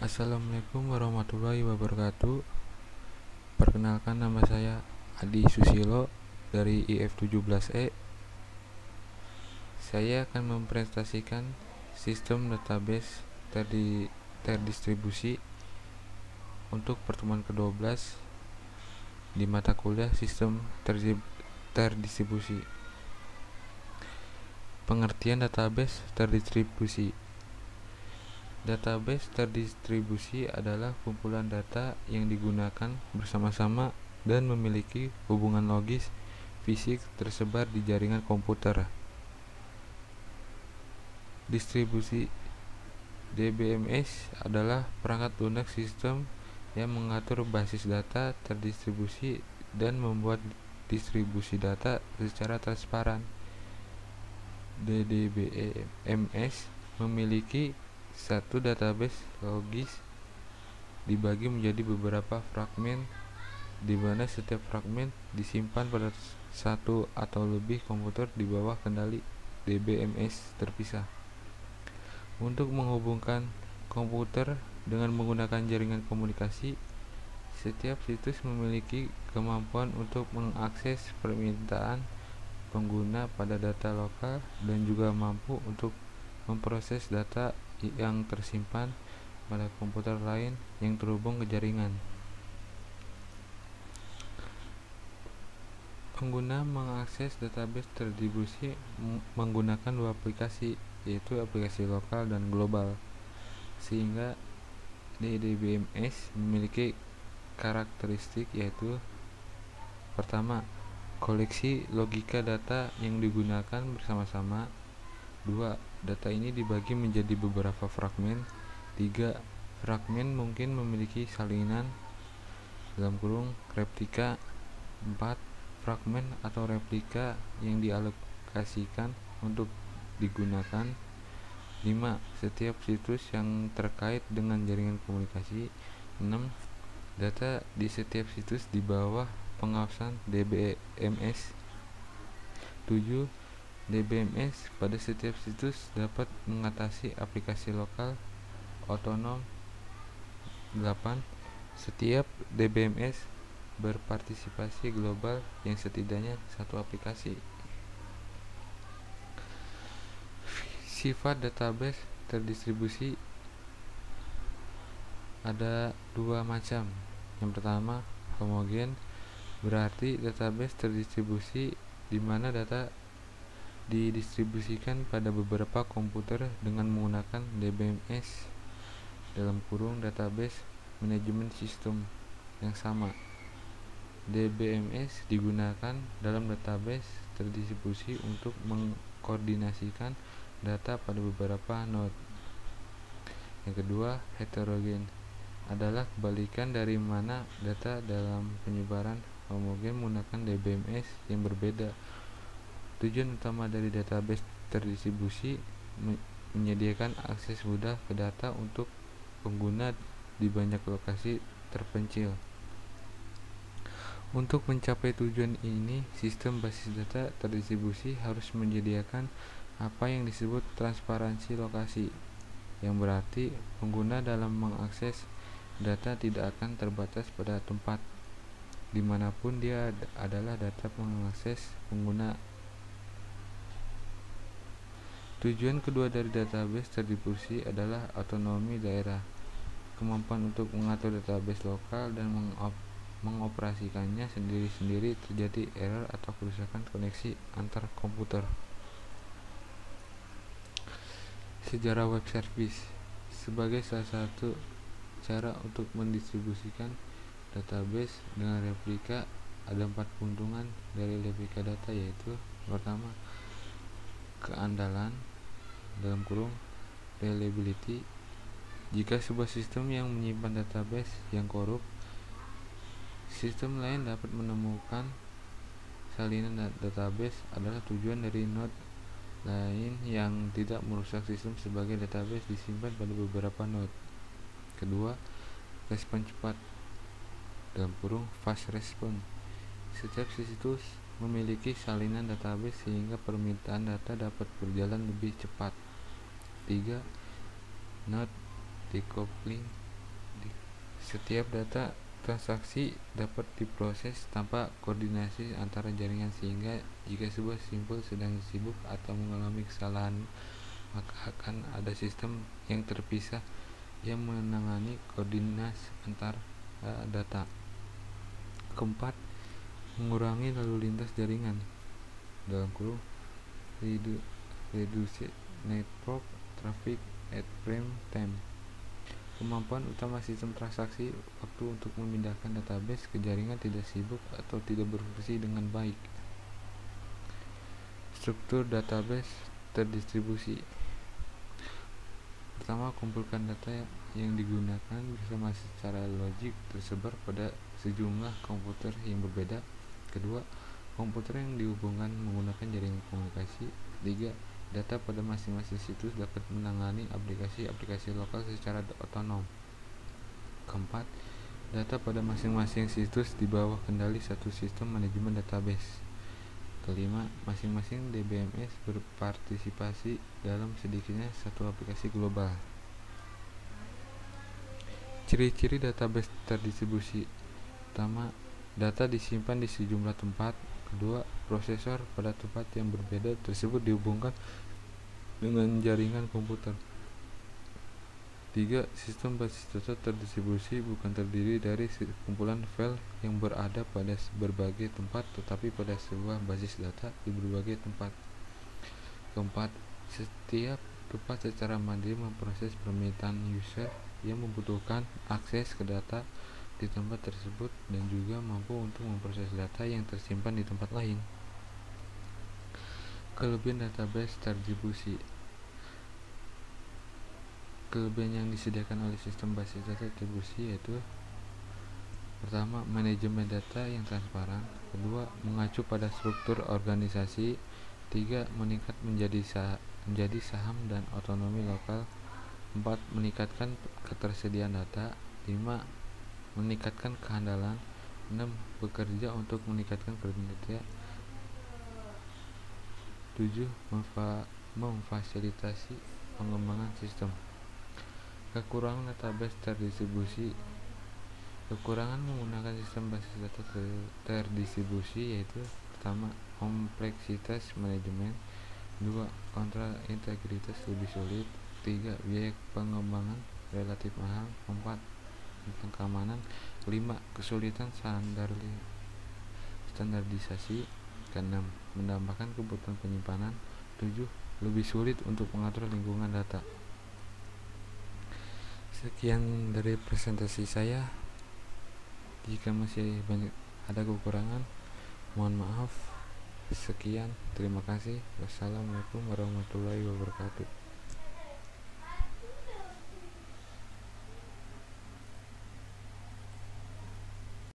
Assalamualaikum warahmatullahi wabarakatuh. Perkenalkan, nama saya Adi Susilo dari IF17E. Saya akan mempresentasikan sistem database terdistribusi untuk pertemuan ke-12 di mata kuliah sistem terdistribusi. Pengertian database terdistribusi. Database terdistribusi adalah kumpulan data yang digunakan bersama-sama dan memiliki hubungan logis fisik tersebar di jaringan komputer. Distribusi DBMS adalah perangkat lunak sistem yang mengatur basis data terdistribusi dan membuat distribusi data secara transparan. DBMS memiliki satu database logis dibagi menjadi beberapa fragmen, di mana setiap fragmen disimpan pada satu atau lebih komputer di bawah kendali DBMS terpisah. Untuk menghubungkan komputer dengan menggunakan jaringan komunikasi, setiap situs memiliki kemampuan untuk mengakses permintaan pengguna pada data lokal dan juga mampu untuk memproses data yang tersimpan pada komputer lain yang terhubung ke jaringan. Pengguna mengakses database terdistribusi menggunakan dua aplikasi, yaitu aplikasi lokal dan global, sehingga DBMS memiliki karakteristik yaitu: pertama, koleksi logika data yang digunakan bersama-sama. 2. Data ini dibagi menjadi beberapa fragmen. 3. Fragmen mungkin memiliki salinan (replika). 4. Fragmen atau replika yang dialokasikan untuk digunakan. 5. Setiap situs yang terkait dengan jaringan komunikasi. 6. Data di setiap situs di bawah pengawasan DBMS. 7. DBMS pada setiap situs dapat mengatasi aplikasi lokal otonom. 8. Setiap DBMS berpartisipasi global yang setidaknya satu aplikasi. Sifat database terdistribusi ada dua macam. Yang pertama, homogen, berarti database terdistribusi di mana data didistribusikan pada beberapa komputer dengan menggunakan DBMS (database management system) yang sama. DBMS digunakan dalam database terdistribusi untuk mengkoordinasikan data pada beberapa node. Yang kedua, heterogen adalah kebalikan dari mana data dalam penyebaran homogen menggunakan DBMS yang berbeda. Tujuan utama dari database terdistribusi menyediakan akses mudah ke data untuk pengguna di banyak lokasi terpencil. Untuk mencapai tujuan ini, sistem basis data terdistribusi harus menyediakan apa yang disebut transparansi lokasi, yang berarti pengguna dalam mengakses data tidak akan terbatas pada tempat dimanapun dia adalah data mengakses pengguna. Tujuan kedua dari database terdistribusi adalah otonomi daerah, kemampuan untuk mengatur database lokal dan mengoperasikannya sendiri-sendiri terjadi error atau kerusakan koneksi antar komputer. Sejarah web service sebagai salah satu cara untuk mendistribusikan database dengan replika, ada 4 keuntungan dari replika data, yaitu: pertama, keandalan (reliability). Jika sebuah sistem yang menyimpan database yang korup, sistem lain dapat menemukan salinan database adalah tujuan dari node lain yang tidak merusak sistem sebagai database disimpan pada beberapa node. Kedua, respon cepat (fast response). Setiap situs memiliki salinan database sehingga permintaan data dapat berjalan lebih cepat. 3. Node decoupling Setiap data transaksi dapat diproses tanpa koordinasi antara jaringan, sehingga jika sebuah simpul sedang sibuk atau mengalami kesalahan, maka akan ada sistem yang terpisah yang menangani koordinasi antar data. Keempat, mengurangi lalu lintas jaringan (reduce network traffic at prime time). Kemampuan utama sistem transaksi waktu untuk memindahkan database ke jaringan tidak sibuk atau tidak berfungsi dengan baik. Struktur database terdistribusi. Pertama, kumpulkan data yang digunakan bersama secara logik tersebar pada sejumlah komputer yang berbeda. Kedua, komputer yang dihubungkan menggunakan jaringan komunikasi. Ketiga, data pada masing-masing situs dapat menangani aplikasi-aplikasi lokal secara otonom. Keempat, data pada masing-masing situs di bawah kendali satu sistem manajemen database. Kelima, masing-masing DBMS berpartisipasi dalam sedikitnya satu aplikasi global. Ciri-ciri database terdistribusi. Pertama, data disimpan di sejumlah tempat. Kedua, prosesor pada tempat yang berbeda tersebut dihubungkan dengan jaringan komputer. 3. Sistem basis data terdistribusi bukan terdiri dari kumpulan file yang berada pada berbagai tempat, tetapi pada sebuah basis data di berbagai tempat. Keempat, setiap tempat secara mandiri memproses permintaan user yang membutuhkan akses ke data di tempat tersebut dan juga mampu untuk memproses data yang tersimpan di tempat lain. Kelebihan database terdistribusi. Kelebihan yang disediakan oleh sistem basis data terdistribusi yaitu: pertama, manajemen data yang transparan. Kedua, mengacu pada struktur organisasi. Tiga, meningkat menjadi saham dan otonomi lokal. 4. Meningkatkan ketersediaan data. 5. Meningkatkan kehandalan. 6. Bekerja untuk meningkatkan kinerja. 7. Memfasilitasi pengembangan sistem. Kekurangan database terdistribusi. Kekurangan menggunakan sistem basis data terdistribusi yaitu: pertama, kompleksitas manajemen. 2. Kontra integritas lebih sulit. 3. Biaya pengembangan relatif mahal. 4. Tentang keamanan. 5. Kesulitan standarisasi. 6. Menambahkan kebutuhan penyimpanan. 7. Lebih sulit untuk mengatur lingkungan data. Sekian dari presentasi saya. Jika masih banyak ada kekurangan, mohon maaf. Sekian, terima kasih. Wassalamualaikum warahmatullahi wabarakatuh.